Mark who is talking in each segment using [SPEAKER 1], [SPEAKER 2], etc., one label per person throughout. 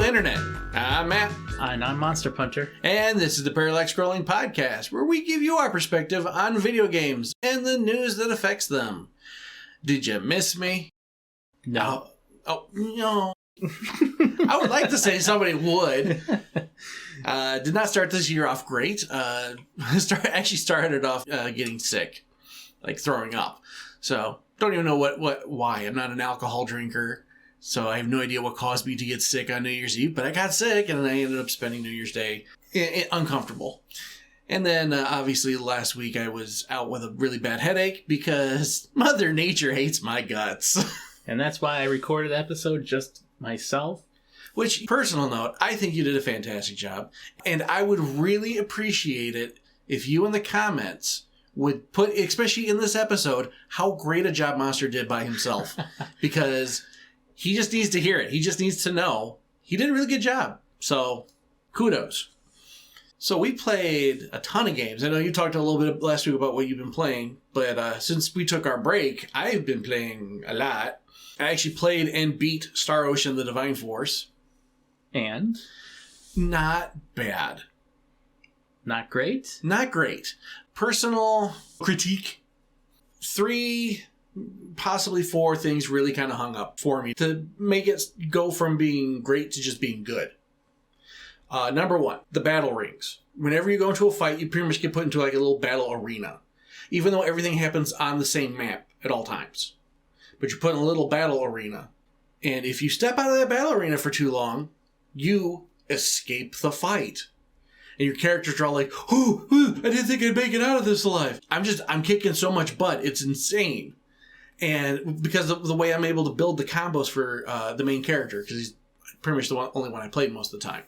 [SPEAKER 1] internet. I'm Matt.
[SPEAKER 2] And I'm Monster Punter.
[SPEAKER 1] And this is the Parallax Scrolling Podcast, where we give you our perspective on video games and the news that affects them. Did you miss me?
[SPEAKER 2] No.
[SPEAKER 1] No. I would like to say somebody would. Did not start this year off great. Actually started off getting sick, like throwing up. So don't even know why. I'm not an alcohol drinker, so I have no idea what caused me to get sick on New Year's Eve. But I got sick, and I ended up spending New Year's Day uncomfortable. And then obviously last week I was out with a really bad headache because Mother Nature hates my guts.
[SPEAKER 2] And that's why I recorded the episode just myself.
[SPEAKER 1] Which, personal note, I think you did a fantastic job. And I would really appreciate it if you in the comments would put, especially in this episode, how great a job Monster did by himself. Because he just needs to hear it. He just needs to know he did a really good job. So, kudos. So we played a ton of games. I know you talked a little bit last week about what you've been playing. But since we took our break, I've been playing a lot. I actually played and beat Star Ocean: The Divine Force.
[SPEAKER 2] And?
[SPEAKER 1] Not bad.
[SPEAKER 2] Not great?
[SPEAKER 1] Not great. Personal critique. 3, possibly 4 things really kind of hung up for me to make it go from being great to just being good. Number 1, the battle rings. Whenever you go into a fight, you pretty much get put into like a little battle arena. Even though everything happens on the same map at all times. But you're put in a little battle arena. And if you step out of that battle arena for too long, you escape the fight. And your characters are all like, oh, I didn't think I'd make it out of this alive. I'm kicking so much butt. It's insane. And because of the way I'm able to build the combos for the main character, because he's pretty much the only one I played most of the time.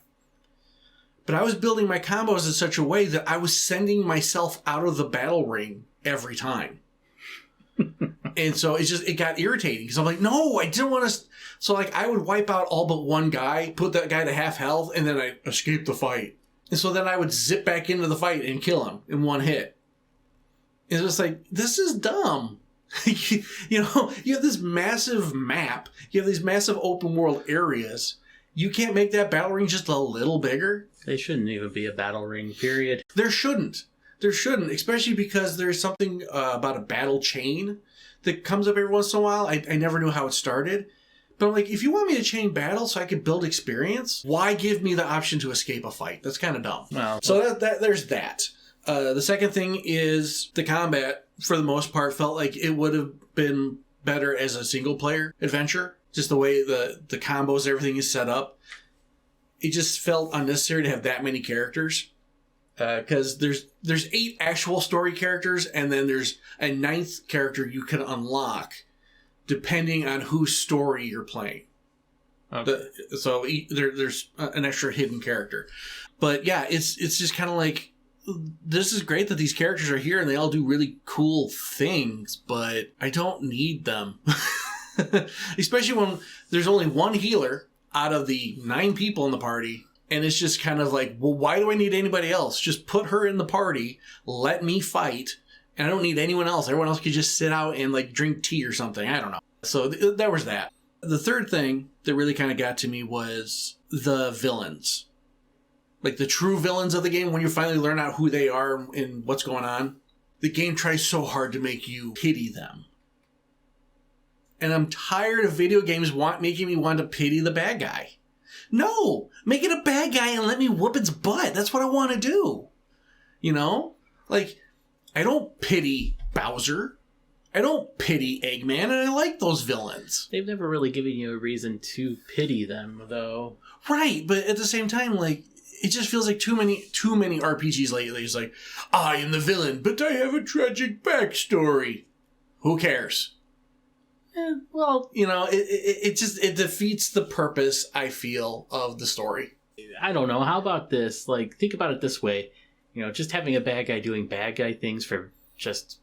[SPEAKER 1] But I was building my combos in such a way that I was sending myself out of the battle ring every time. And so it got irritating because I'm like, no, I didn't want to. So like I would wipe out all but one guy, put that guy to half health, and then I escape the fight. And so then I would zip back into the fight and kill him in one hit. And it's like, this is dumb. You know, you have this massive map. You have these massive open world areas. You can't make that battle ring just a little bigger?
[SPEAKER 2] They shouldn't even be a battle ring, period.
[SPEAKER 1] There shouldn't. There shouldn't, especially because there's something about a battle chain that comes up every once in a while. I never knew how it started. But I'm like, if you want me to chain battle so I can build experience, why give me the option to escape a fight? That's kind of dumb.
[SPEAKER 2] Well,
[SPEAKER 1] so there's that. The second thing is the combat, for the most part, felt like it would have been better as a single-player adventure. Just the way the combos, everything is set up. It just felt unnecessary to have that many characters. Because there's 8 actual story characters, and then there's a 9th character you can unlock depending on whose story you're playing.
[SPEAKER 2] okay.
[SPEAKER 1] So there's an extra hidden character. But yeah, it's just kind of like, this is great that these characters are here and they all do really cool things, but I don't need them. Especially when there's only one healer out of the 9 people in the party. And it's just kind of like, well, why do I need anybody else? Just put her in the party, let me fight, and I don't need anyone else. Everyone else could just sit out and like drink tea or something. I don't know. So there was that. The third thing that really kind of got to me was the villains. Like the true villains of the game, when you finally learn out who they are and what's going on. The game tries so hard to make you pity them. And I'm tired of video games making me want to pity the bad guy. No, make it a bad guy and let me whoop its butt. That's what I want to do. You know? Like, I don't pity Bowser. I don't pity Eggman, and I like those villains.
[SPEAKER 2] They've never really given you a reason to pity them, though.
[SPEAKER 1] Right, but at the same time, like, it just feels like too many RPGs lately. It's like, I am the villain, but I have a tragic backstory. Who cares?
[SPEAKER 2] Well,
[SPEAKER 1] you know, it defeats the purpose, I feel, of the story.
[SPEAKER 2] I don't know. How about this? Like, think about it this way. You know, just having a bad guy doing bad guy things for just,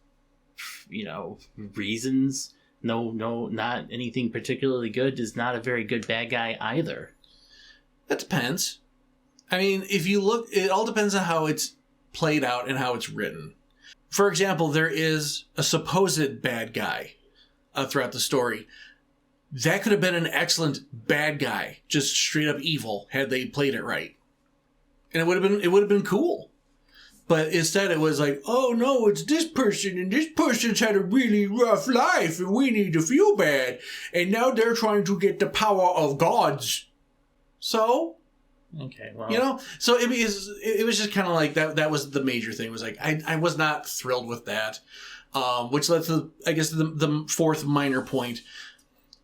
[SPEAKER 2] you know, reasons. No, not anything particularly good is not a very good bad guy either. That
[SPEAKER 1] depends. I mean, if you look, it all depends on how it's played out and how it's written. For example, there is a supposed bad guy throughout the story. that could have been an excellent bad guy, just straight up evil, had they played it right. And it would have been cool. But instead it was like, oh no, it's this person, and this person's had a really rough life, and we need to feel bad. And now they're trying to get the power of gods. So,
[SPEAKER 2] okay, well,
[SPEAKER 1] you know, so it was just kind of like that was the major thing. Was like I was not thrilled with that, which led to, I guess, the fourth minor point.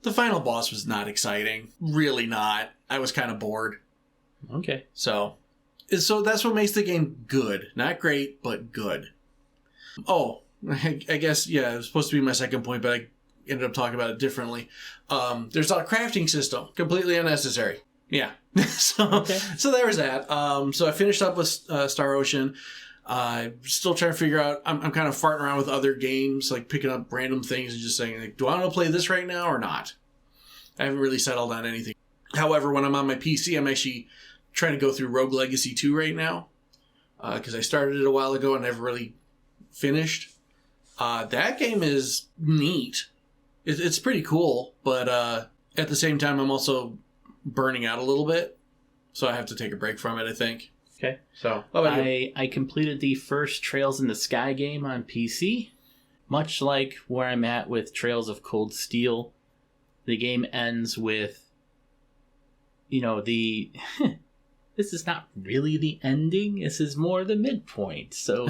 [SPEAKER 1] The final boss was not exciting, really not. I was kind of bored.
[SPEAKER 2] Okay,
[SPEAKER 1] so that's what makes the game good, not great, but good. Oh, I guess yeah, it was supposed to be my second point, but I ended up talking about it differently. There's a crafting system, completely unnecessary. Yeah. So there was that. So I finished up with Star Ocean. Still trying to figure out, I'm kind of farting around with other games, like picking up random things and just saying, like, do I want to play this right now or not? I haven't really settled on anything. However, when I'm on my PC, I'm actually trying to go through Rogue Legacy 2 right now. Because I started it a while ago and never really finished. That game is neat. It's pretty cool, but at the same time, I'm also burning out a little bit, so I have to take a break from it, I think.
[SPEAKER 2] Okay.
[SPEAKER 1] So, what about you?
[SPEAKER 2] I completed the first Trails in the Sky game on PC. Much like where I'm at with Trails of Cold Steel, the game ends with, this is not really the ending. This is more the midpoint. So,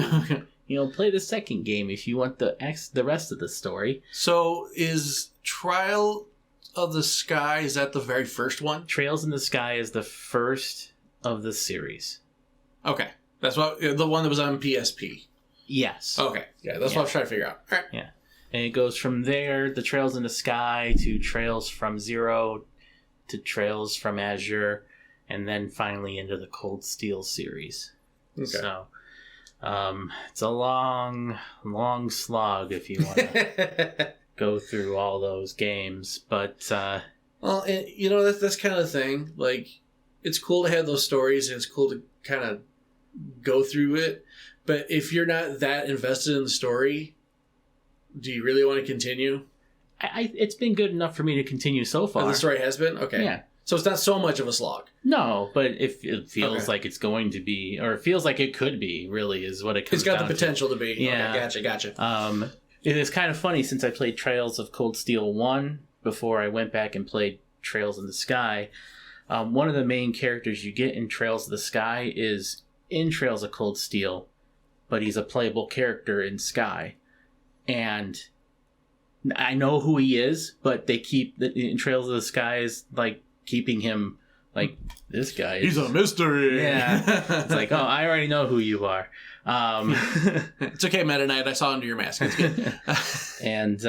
[SPEAKER 2] play the second game if you want the rest of the story.
[SPEAKER 1] So, is Trial of the Sky, is that the very first one?
[SPEAKER 2] Trails in the Sky is the first of the series.
[SPEAKER 1] Okay. That's what the one that was on PSP.
[SPEAKER 2] Yes.
[SPEAKER 1] Okay. Yeah, that's what I was trying to figure out. All right.
[SPEAKER 2] Yeah. And it goes from there, the Trails in the Sky, to Trails from Zero, to Trails from Azure, and then finally into the Cold Steel series. Okay. So, it's a long, long slog if you want to go through all those games, but
[SPEAKER 1] well, that's kind of the thing. Like, it's cool to have those stories, and it's cool to kind of go through it. But if you're not that invested in the story, do you really want to continue?
[SPEAKER 2] It's been good enough for me to continue so far.
[SPEAKER 1] Oh, the story has been? Okay.
[SPEAKER 2] Yeah. So
[SPEAKER 1] it's not so much of a slog.
[SPEAKER 2] No, but if it feels like it's going to be, or it feels like it could be, really, is what it comes down to.
[SPEAKER 1] It's got the potential to be.
[SPEAKER 2] Yeah.
[SPEAKER 1] Okay, gotcha.
[SPEAKER 2] It is kind of funny, since I played Trails of Cold Steel 1 before I went back and played Trails in the Sky. One of the main characters you get in Trails of the Sky is in Trails of Cold Steel, but he's a playable character in Sky. And I know who he is, but they keep, in Trails of the Sky is like keeping him like, this guy is...
[SPEAKER 1] He's a mystery!
[SPEAKER 2] Yeah. It's like, oh, I already know who you are.
[SPEAKER 1] It's okay, Meta Knight. I saw under your mask. It's good.
[SPEAKER 2] And,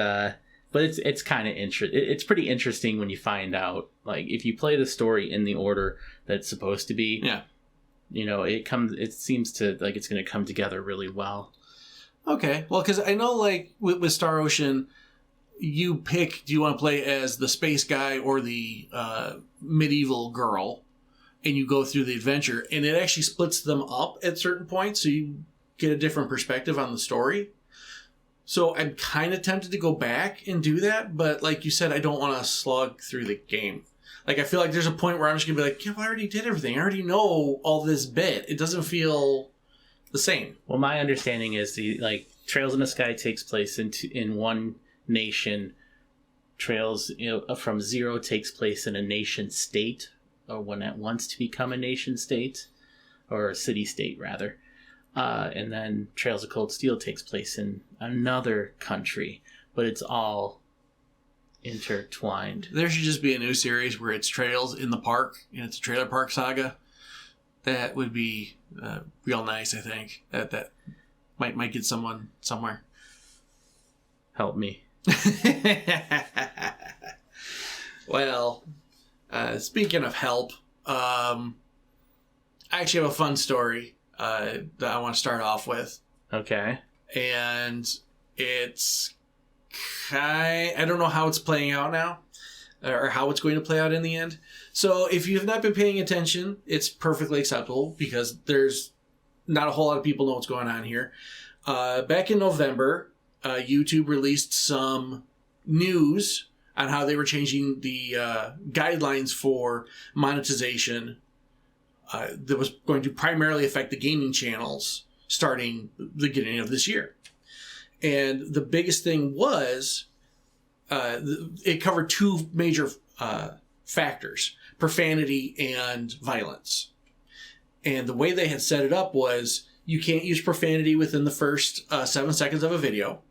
[SPEAKER 2] but it's kind of interesting. It's pretty interesting when you find out, like, if you play the story in the order that it's supposed to be.
[SPEAKER 1] Yeah.
[SPEAKER 2] It seems to, like, it's going to come together really well.
[SPEAKER 1] Okay. Well, because I know, like, with Star Ocean, you pick, do you want to play as the space guy or the medieval girl, and you go through the adventure, and it actually splits them up at certain points, so you get a different perspective on the story. So I'm kind of tempted to go back and do that, but like you said, I don't want to slog through the game. Like, I feel like there's a point where I'm just going to be like, yeah, well, I already did everything. I already know all this bit. It doesn't feel the same.
[SPEAKER 2] Well, my understanding is Trails in the Sky takes place in one nation. Trails from Zero takes place in a nation state, or one that wants to become a nation state, or a city state rather. And then Trails of Cold Steel takes place in another country, but it's all intertwined.
[SPEAKER 1] There should just be a new series where it's Trails in the Park, and it's a trailer park saga. That would be real nice, I think. That might get someone somewhere.
[SPEAKER 2] Help me.
[SPEAKER 1] Well, speaking of help, I actually have a fun story that I want to start off with.
[SPEAKER 2] Okay.
[SPEAKER 1] And it's I don't know how it's playing out now, or how it's going to play out in the end. So if you have not been paying attention, it's perfectly acceptable, because there's not a whole lot of people know what's going on here. Back in November, YouTube released some news on how they were changing the guidelines for monetization that was going to primarily affect the gaming channels starting the beginning of this year. And the biggest thing was it covered two major factors: profanity and violence. And the way they had set it up was you can't use profanity within the first 7 seconds of a video,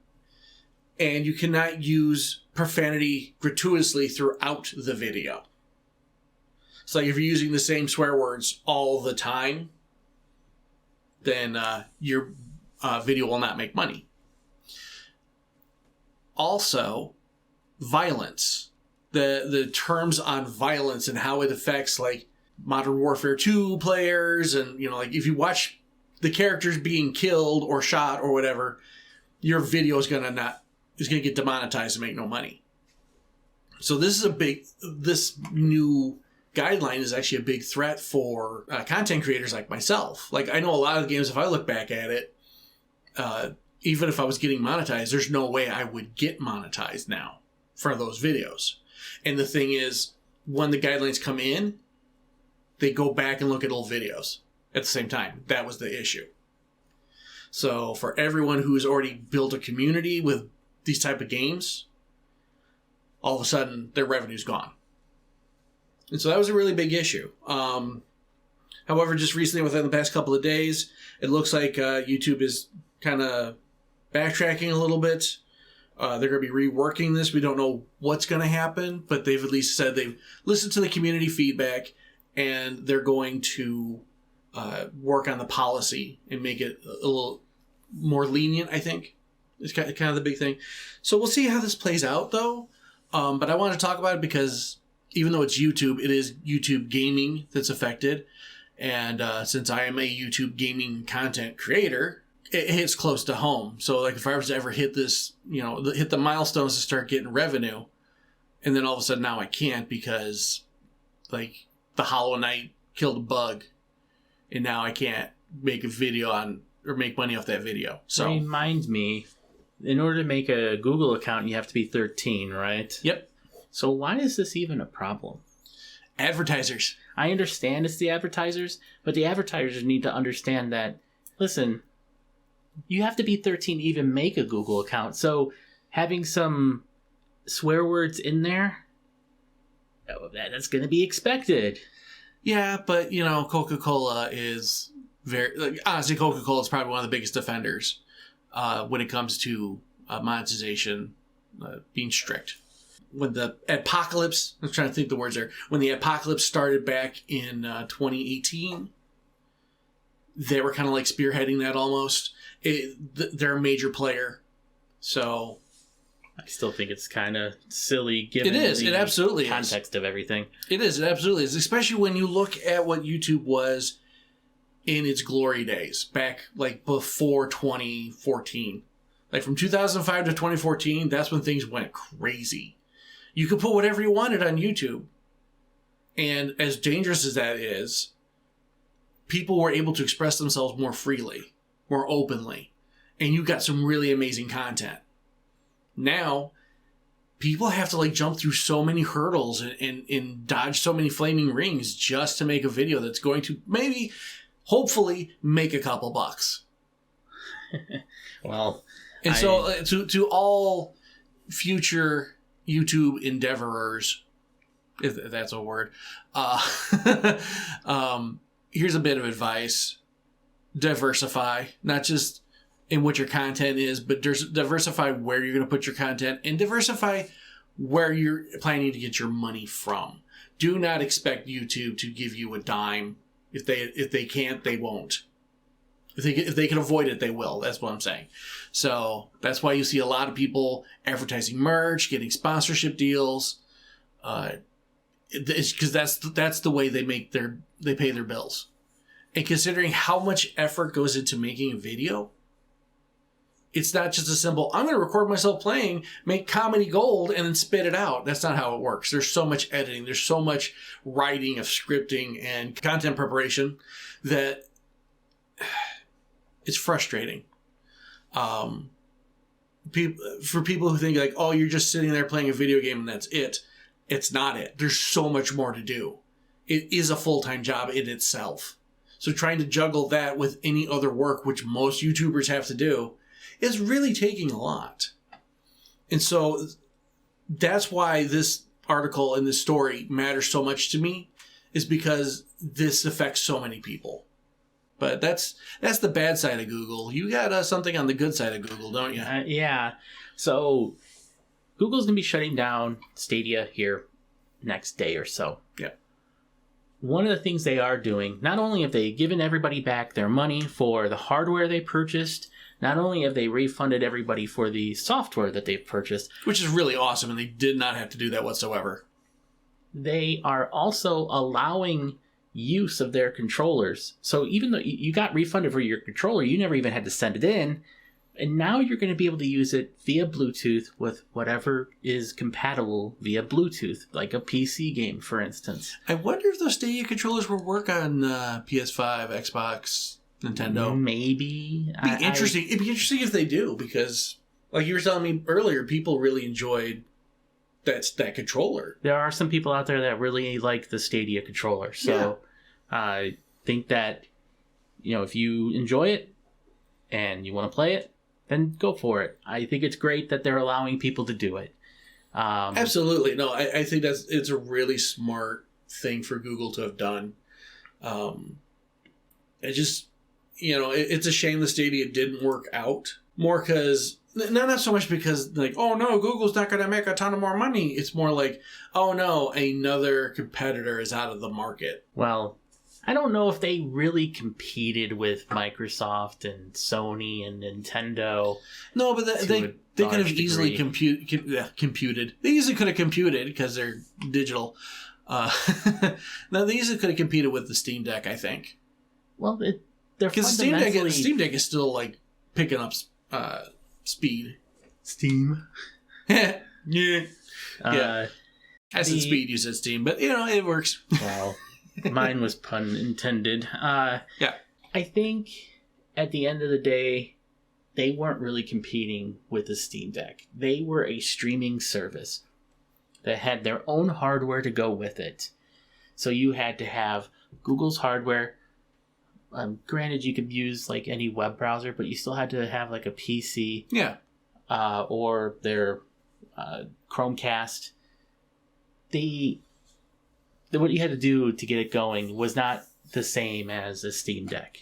[SPEAKER 1] and you cannot use profanity gratuitously throughout the video. So like if you're using the same swear words all the time, then your video will not make money. Also, violence. The terms on violence and how it affects like Modern Warfare 2 players, and like if you watch the characters being killed or shot or whatever, your video is gonna get demonetized and make no money. So this new guideline is actually a big threat for content creators like myself. Like I know a lot of the games, if I look back at it, even if I was getting monetized, there's no way I would get monetized now for those videos. And the thing is, when the guidelines come in, they go back and look at old videos at the same time. That was the issue. So for everyone who's already built a community with these type of games, all of a sudden their revenue's gone. And so that was a really big issue. However, just recently, within the past couple of days, it looks like YouTube is kind of backtracking a little bit. They're going to be reworking this. We don't know what's going to happen, but they've at least said they've listened to the community feedback, and they're going to work on the policy and make it a little more lenient, I think. It's kind of the big thing. So we'll see how this plays out, though. But I want to talk about it because even though it's YouTube, it is YouTube gaming that's affected. And since I am a YouTube gaming content creator, it hits close to home. So like if I was to ever hit this, hit the milestones to start getting revenue, and then all of a sudden now I can't because like the Hollow Knight killed a bug, and now I can't make a video on or make money off that video. So
[SPEAKER 2] remind me, in order to make a Google account, you have to be 13, right?
[SPEAKER 1] Yep.
[SPEAKER 2] So why is this even a problem?
[SPEAKER 1] Advertisers.
[SPEAKER 2] I understand it's the advertisers, but the advertisers need to understand that, listen, you have to be 13 to even make a Google account. So having some swear words in there, that's going to be expected.
[SPEAKER 1] Yeah, but, Coca-Cola is honestly, Coca-Cola is probably one of the biggest offenders when it comes to monetization being strict. When the apocalypse, I'm trying to think the words there, when the apocalypse started back in 2018, they were kind of like spearheading that almost. They're a major player, so
[SPEAKER 2] I still think it's kind of silly given
[SPEAKER 1] it absolutely
[SPEAKER 2] context of everything.
[SPEAKER 1] It absolutely is, especially when you look at what YouTube was in its glory days, back like before 2014. Like from 2005 to 2014, that's when things went crazy. You could put whatever you wanted on YouTube. And as dangerous as that is, people were able to express themselves more freely, more openly. And you got some really amazing content. Now, people have to jump through so many hurdles and dodge so many flaming rings just to make a video that's going to maybe, hopefully, make a couple bucks.
[SPEAKER 2] Well,
[SPEAKER 1] and so to all future YouTube endeavorers, if that's a word, here's a bit of advice. Diversify, not just in what your content is, but diversify where you're going to put your content, and diversify where you're planning to get your money from. Do not expect YouTube to give you a dime. If they can't, they won't. If they can avoid it, they will. That's what I'm saying. So that's why you see a lot of people advertising merch, getting sponsorship deals. It's because that's the way they pay their bills. And considering how much effort goes into making a video, it's not just a simple, I'm going to record myself playing, make comedy gold, and then spit it out. That's not how it works. There's so much editing. There's so much writing of scripting and content preparation that it's frustrating. for people who think like, oh, you're just sitting there playing a video game and that's it. It's not it. There's so much more to do. It is a full-time job in itself. So trying to juggle that with any other work, which most YouTubers have to do, is really taking a lot. And so that's why this article and this story matters so much to me, is because this affects so many people. But that's the bad side of Google. You got something on the good side of Google, don't you?
[SPEAKER 2] Yeah. So Google's going to be shutting down Stadia here next day or so.
[SPEAKER 1] Yeah.
[SPEAKER 2] One of the things they are doing, not only have they given everybody back their money for the hardware they purchased, not only have they refunded everybody for the software that they've purchased,
[SPEAKER 1] which is really awesome, and they did not have to do that whatsoever.
[SPEAKER 2] They are also allowing use of their controllers. So even though you got refunded for your controller, you never even had to send it in. And now you're going to be able to use it via Bluetooth with whatever is compatible via Bluetooth, like a PC game, for instance.
[SPEAKER 1] I wonder if those Stadia controllers will work on PS5, Xbox, Nintendo.
[SPEAKER 2] Maybe.
[SPEAKER 1] It'd be interesting if they do, because, like you were telling me earlier, people really enjoyed that controller.
[SPEAKER 2] There are some people out there that really like the Stadia controller. So I think that, if you enjoy it and you want to play it, then go for it. I think it's great that they're allowing people to do it.
[SPEAKER 1] Absolutely. No, I think it's a really smart thing for Google to have done. It just, it's a shame the Stadia didn't work out. More because, not so much because, like, oh no, Google's not going to make a ton of more money. It's more like, oh no, another competitor is out of the market.
[SPEAKER 2] Well, I don't know if they really competed with Microsoft and Sony and Nintendo.
[SPEAKER 1] No, but they could have easily computed. They easily could have computed because they're digital. No, they easily could have competed with the Steam Deck, I think.
[SPEAKER 2] Well, they're
[SPEAKER 1] because
[SPEAKER 2] fundamentally...
[SPEAKER 1] Steam Deck is still like picking up speed.
[SPEAKER 2] Steam.
[SPEAKER 1] Yeah. I said speed, you said Steam, but it works.
[SPEAKER 2] Wow. Mine was pun intended.
[SPEAKER 1] Yeah.
[SPEAKER 2] I think at the end of the day, they weren't really competing with the Steam Deck. They were a streaming service that had their own hardware to go with it. So you had to have Google's hardware. Granted, you could use like any web browser, but you still had to have like a PC.
[SPEAKER 1] Yeah.
[SPEAKER 2] Or their Chromecast. What you had to do to get it going was not the same as a Steam Deck.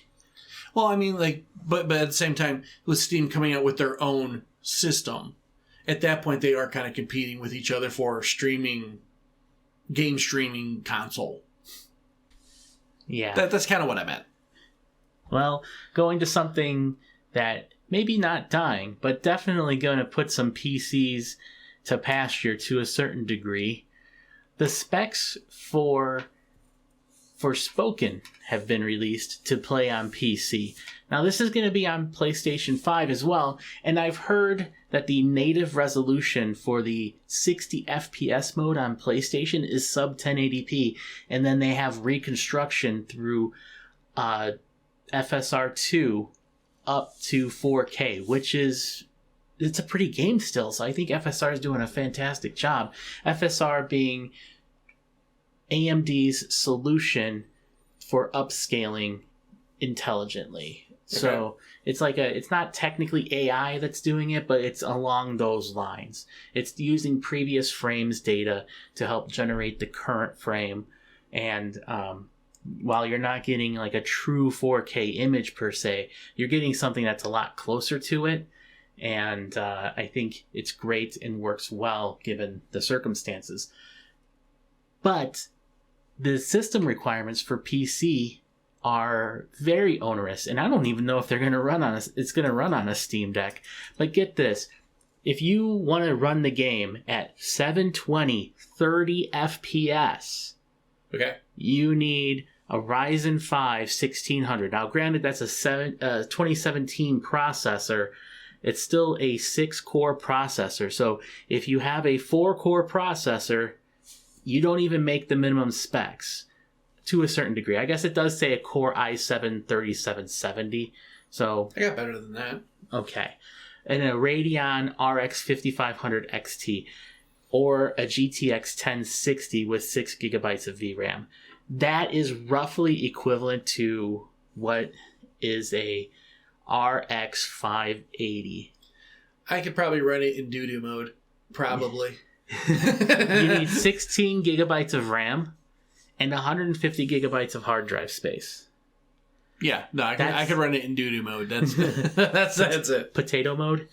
[SPEAKER 1] Well, I mean, like, but at the same time, with Steam coming out with their own system, at that point they are kind of competing with each other for game streaming console.
[SPEAKER 2] Yeah.
[SPEAKER 1] That's kind of what I meant.
[SPEAKER 2] Well, going to something that maybe not dying, but definitely going to put some PCs to pasture to a certain degree. The specs for Spoken have been released to play on PC. Now, this is going to be on PlayStation 5 as well, and I've heard that the native resolution for the 60 FPS mode on PlayStation is sub 1080p, and then they have reconstruction through FSR2 up to 4K, which is... it's a pretty game still, so I think FSR is doing a fantastic job. FSR being AMD's solution for upscaling intelligently. Okay. So it's not technically AI that's doing it, but it's along those lines. It's using previous frames data to help generate the current frame, and while you're not getting like a true 4K image per se, you're getting something that's a lot closer to it. And I think it's great and works well given the circumstances. But the system requirements for PC are very onerous, and I don't even know if they're going to run on it's going to run on a Steam Deck. But get this, if you want to run the game at 720 30 FPS,
[SPEAKER 1] okay,
[SPEAKER 2] you need a Ryzen 5 1600. Now, granted, that's a 2017 processor. It's still a 6-core processor. So if you have a 4-core processor, you don't even make the minimum specs to a certain degree. I guess it does say a Core i7 3770. So
[SPEAKER 1] I got better than that.
[SPEAKER 2] Okay. and a Radeon RX 5500 XT or a GTX 1060 with 6 gigabytes of VRAM. That is roughly equivalent to what is a RX 580.
[SPEAKER 1] I could probably run it in doo-doo mode. Probably.
[SPEAKER 2] You need 16 gigabytes of RAM and 150 gigabytes of hard drive space.
[SPEAKER 1] Yeah, no, I could run it in doo-doo mode. That's it.
[SPEAKER 2] Potato mode?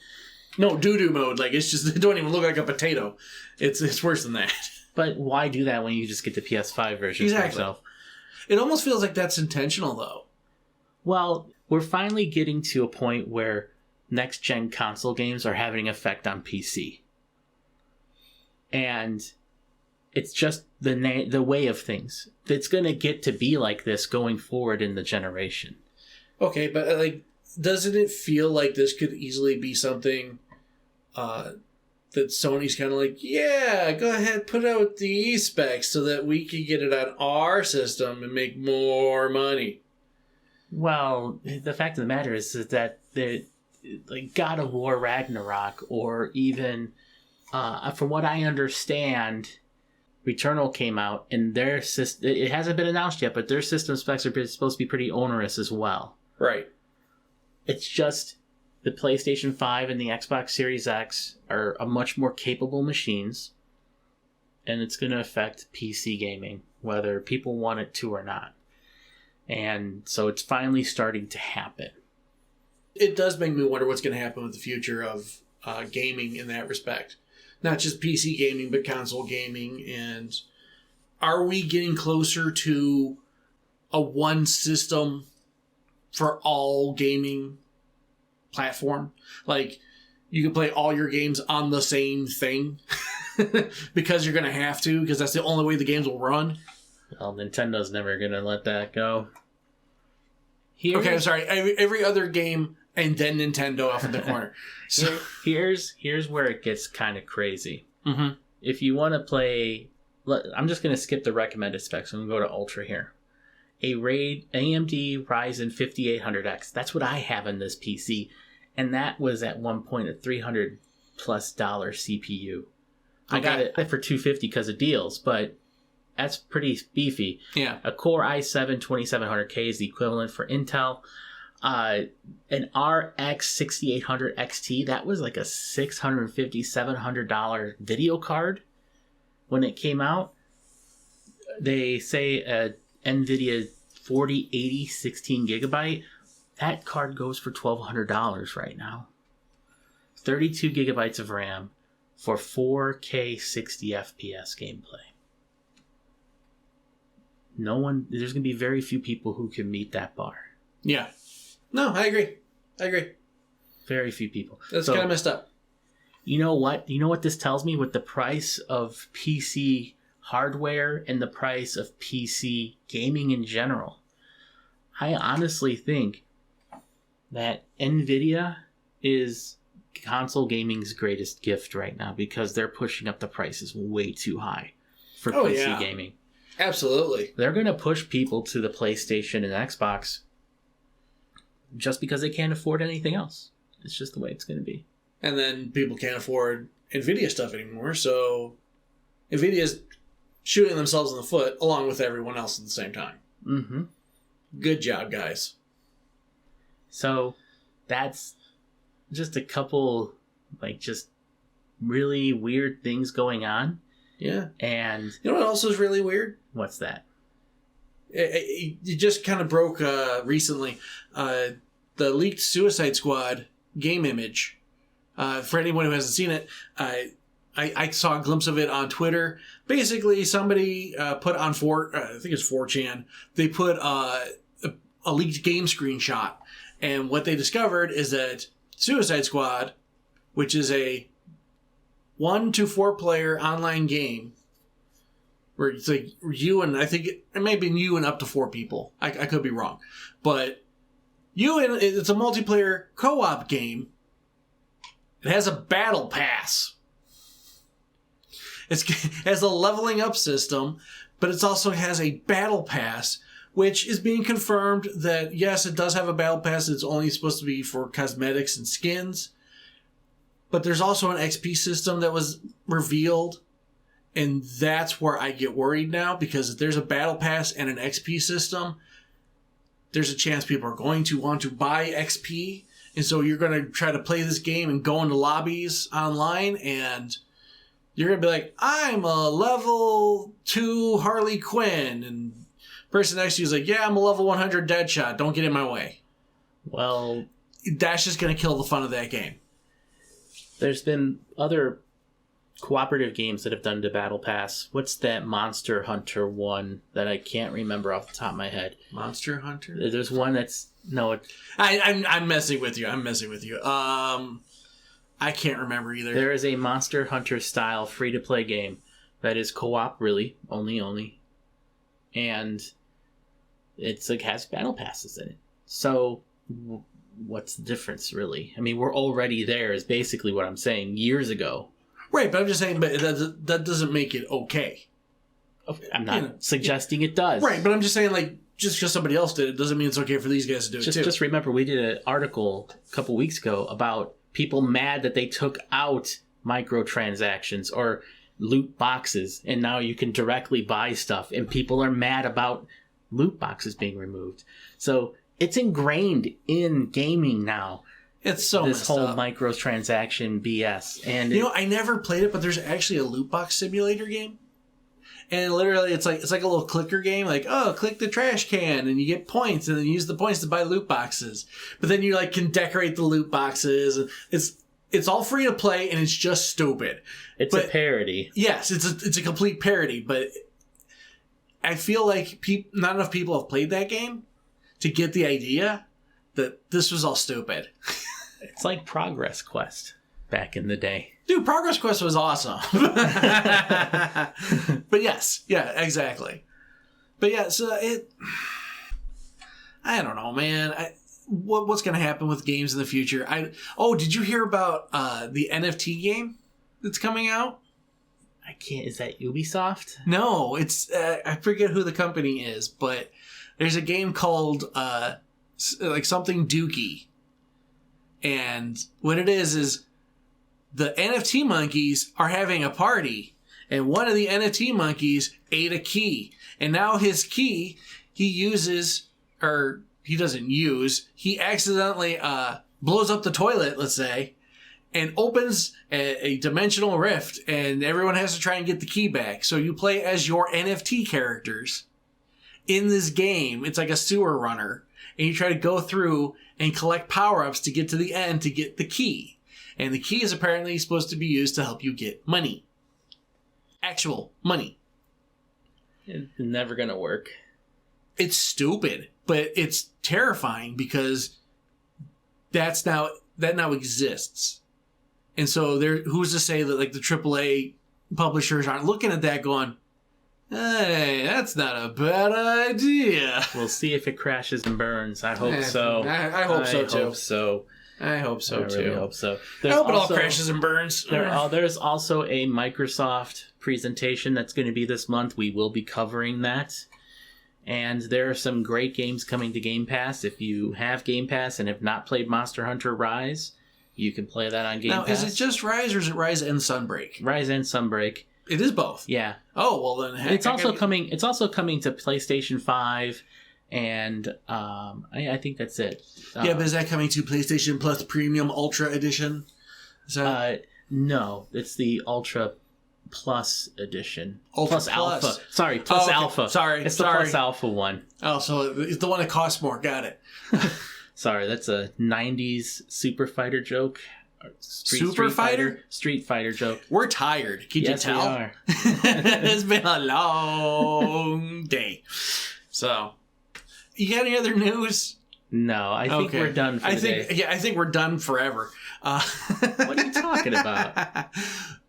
[SPEAKER 1] No, doo-doo mode. Like, it's just, it don't even look like a potato. It's worse than that.
[SPEAKER 2] But why do that when you just get the PS5 version for yourself?
[SPEAKER 1] It almost feels like that's intentional, though.
[SPEAKER 2] Well, we're finally getting to a point where next-gen console games are having an effect on PC. And it's just the way of things. It's going to get to be like this going forward in the generation. Okay,
[SPEAKER 1] but like, doesn't it feel like this could easily be something that Sony's kind of like, yeah, go ahead, put out the e-specs so that we can get it on our system and make more money?
[SPEAKER 2] Well, the fact of the matter is that like God of War Ragnarok, or even, from what I understand, Returnal came out, and their system, it hasn't been announced yet, but their system specs are supposed to be pretty onerous as well.
[SPEAKER 1] Right.
[SPEAKER 2] It's just the PlayStation 5 and the Xbox Series X are much more capable machines, and it's going to affect PC gaming, whether people want it to or not. And so it's finally starting to happen.
[SPEAKER 1] It does make me wonder what's going to happen with the future of gaming in that respect. Not just PC gaming, but console gaming. And are we getting closer to a one system for all gaming platform? Like, you can play all your games on the same thing because you're going to have to, because that's the only way the games will run.
[SPEAKER 2] Well, Nintendo's never going to let that go.
[SPEAKER 1] Okay, I'm sorry. Every other game and then Nintendo off in the corner. So
[SPEAKER 2] here's where it gets kind of crazy.
[SPEAKER 1] Mm-hmm.
[SPEAKER 2] If you want to play, I'm just going to skip the recommended specs. I'm going to go to Ultra here. A AMD Ryzen 5800X. That's what I have in this PC, and that was at one point a $300+ CPU. Okay. I got it for $250 because of deals, but that's pretty beefy.
[SPEAKER 1] Yeah. A
[SPEAKER 2] Core i7 2700K is the equivalent for Intel. An RX 6800 XT, that was like a $650, $700 video card when it came out. They say a NVIDIA 4080 16 gigabyte, that card goes for $1,200 right now. 32 gigabytes of RAM for 4K 60 FPS gameplay. There's going to be very few people who can meet that bar.
[SPEAKER 1] Yeah. No, I agree.
[SPEAKER 2] Very few people.
[SPEAKER 1] That's kind of messed up.
[SPEAKER 2] You know what? You know what this tells me? With the price of PC hardware and the price of PC gaming in general, I honestly think that NVIDIA is console gaming's greatest gift right now, because they're pushing up the prices way too high for PC gaming.
[SPEAKER 1] Absolutely.
[SPEAKER 2] They're going to push people to the PlayStation and Xbox just because they can't afford anything else. It's just the way it's going to be.
[SPEAKER 1] And then people can't afford NVIDIA stuff anymore, so NVIDIA's shooting themselves in the foot along with everyone else at the same time.
[SPEAKER 2] Mm-hmm.
[SPEAKER 1] Good job, guys.
[SPEAKER 2] So that's just a couple, like, just really weird things going on.
[SPEAKER 1] Yeah.
[SPEAKER 2] And
[SPEAKER 1] you know what else is really weird?
[SPEAKER 2] What's that?
[SPEAKER 1] It just kind of broke recently. The leaked Suicide Squad game image. For anyone who hasn't seen it, I saw a glimpse of it on Twitter. Basically, somebody put on I think it's 4chan. They put a leaked game screenshot, and what they discovered is that Suicide Squad, which is a 1 to 4 player online game, where it's like you and I think it may be you and up to 4 people. I could be wrong, but it's a multiplayer co-op game. It has a battle pass. It has a leveling up system, but it also has a battle pass, which is being confirmed that, yes, it does have a battle pass. It's only supposed to be for cosmetics and skins. But there's also an XP system that was revealed. And that's where I get worried now, because if there's a battle pass and an XP system, there's a chance people are going to want to buy XP. And so you're going to try to play this game and go into lobbies online, and you're going to be like, I'm a level 2 Harley Quinn. And the person next to you is like, yeah, I'm a level 100 Deadshot. Don't get in my way.
[SPEAKER 2] Well,
[SPEAKER 1] that's just going to kill the fun of that game.
[SPEAKER 2] There's been other cooperative games that have done the battle pass. What's that Monster Hunter one that I can't remember off the top of my head?
[SPEAKER 1] Monster Hunter?
[SPEAKER 2] There's one that's
[SPEAKER 1] I'm messing with you. I can't remember either.
[SPEAKER 2] There is a Monster Hunter style free to play game that is co-op, really only, and it's like has battle passes in it. So what's the difference, really? I mean, we're already there. Is basically what I'm saying. Years ago.
[SPEAKER 1] Right, but I'm just saying, but that doesn't make it okay.
[SPEAKER 2] I'm not suggesting it does.
[SPEAKER 1] Right, but I'm just saying, like, just because somebody else did it doesn't mean it's okay for these guys to do it too.
[SPEAKER 2] Just remember, we did an article a couple weeks ago about people mad that they took out microtransactions or loot boxes, and now you can directly buy stuff, and people are mad about loot boxes being removed. So it's ingrained in gaming now.
[SPEAKER 1] It's so
[SPEAKER 2] this whole
[SPEAKER 1] up.
[SPEAKER 2] Microtransaction BS. And
[SPEAKER 1] I never played it, but there's actually a loot box simulator game. And literally it's like a little clicker game, like, oh, click the trash can and you get points, and then you use the points to buy loot boxes. But then you like can decorate the loot boxes. It's all free to play, and it's just stupid.
[SPEAKER 2] It's a parody.
[SPEAKER 1] Yes, it's a complete parody, but I feel like not enough people have played that game to get the idea that this was all stupid.
[SPEAKER 2] It's like Progress Quest back in the day.
[SPEAKER 1] Dude, Progress Quest was awesome. But yes, yeah, exactly. But yeah, so I don't know, man. What's going to happen with games in the future? Did you hear about the NFT game that's coming out?
[SPEAKER 2] I can't. Is that Ubisoft?
[SPEAKER 1] No, it's I forget who the company is, but there's a game called like something Dookie. And what it is the NFT monkeys are having a party, and one of the NFT monkeys ate a key. And now his key, he accidentally blows up the toilet, let's say, and opens a dimensional rift, and everyone has to try and get the key back. So you play as your NFT characters in this game. It's like a sewer runner, and you try to go through and collect power-ups to get to the end to get the key. And the key is apparently supposed to be used to help you get money. Actual money.
[SPEAKER 2] It's never going to work.
[SPEAKER 1] It's stupid, but it's terrifying because that now exists. And so who's to say that like the AAA publishers aren't looking at that going, hey, that's not a bad idea.
[SPEAKER 2] We'll see if it crashes and burns. I hope so.
[SPEAKER 1] I hope so too.
[SPEAKER 2] I hope so too. I really hope so.
[SPEAKER 1] I hope it all crashes and burns.
[SPEAKER 2] There's also a Microsoft presentation that's going to be this month. We will be covering that. And there are some great games coming to Game Pass. If you have Game Pass and have not played Monster Hunter Rise, you can play that on Game Pass.
[SPEAKER 1] Now, is it just Rise, or is it Rise and Sunbreak?
[SPEAKER 2] Rise and Sunbreak.
[SPEAKER 1] It is both.
[SPEAKER 2] Yeah.
[SPEAKER 1] Oh, well then.
[SPEAKER 2] It's also coming to PlayStation 5, and I think that's it.
[SPEAKER 1] Yeah, but is that coming to PlayStation Plus Premium Ultra Edition?
[SPEAKER 2] No, it's the Ultra Plus Edition.
[SPEAKER 1] Ultra
[SPEAKER 2] Plus Alpha. Sorry, Plus Alpha.
[SPEAKER 1] Sorry.
[SPEAKER 2] It's the Plus Alpha one.
[SPEAKER 1] Oh, so it's the one that costs more. Got it.
[SPEAKER 2] Sorry, that's a 90s Super Fighter joke. Street Fighter joke.
[SPEAKER 1] We're tired. Can you tell?
[SPEAKER 2] We are.
[SPEAKER 1] It's been a long day. So, you got any other news?
[SPEAKER 2] No, I think we're done for the day.
[SPEAKER 1] Yeah, I think we're done forever.
[SPEAKER 2] What are you talking about?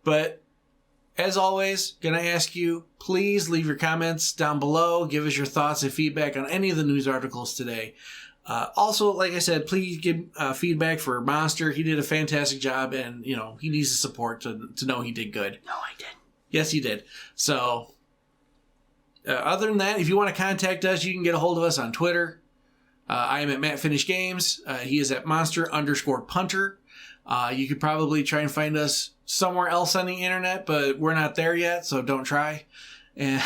[SPEAKER 1] But, as always, going to ask you, please leave your comments down below. Give us your thoughts and feedback on any of the news articles today. Also, like I said, please give feedback for Monster. He did a fantastic job, and he needs the support to know he did good.
[SPEAKER 2] No, I didn't.
[SPEAKER 1] Yes, he did. So, other than that, if you want to contact us, you can get a hold of us on Twitter. I am at Matt Finish Games. He is at Monster_Punter. You could probably try and find us somewhere else on the internet, but we're not there yet, so don't try. And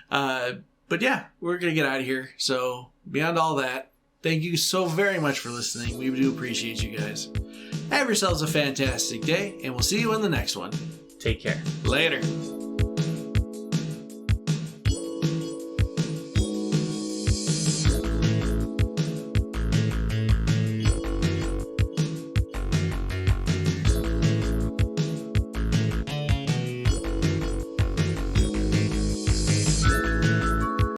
[SPEAKER 1] but yeah, we're going to get out of here. So beyond all that, thank you so very much for listening. We do appreciate you guys. Have yourselves a fantastic day, and we'll see you in the next one.
[SPEAKER 2] Take care.
[SPEAKER 1] Later.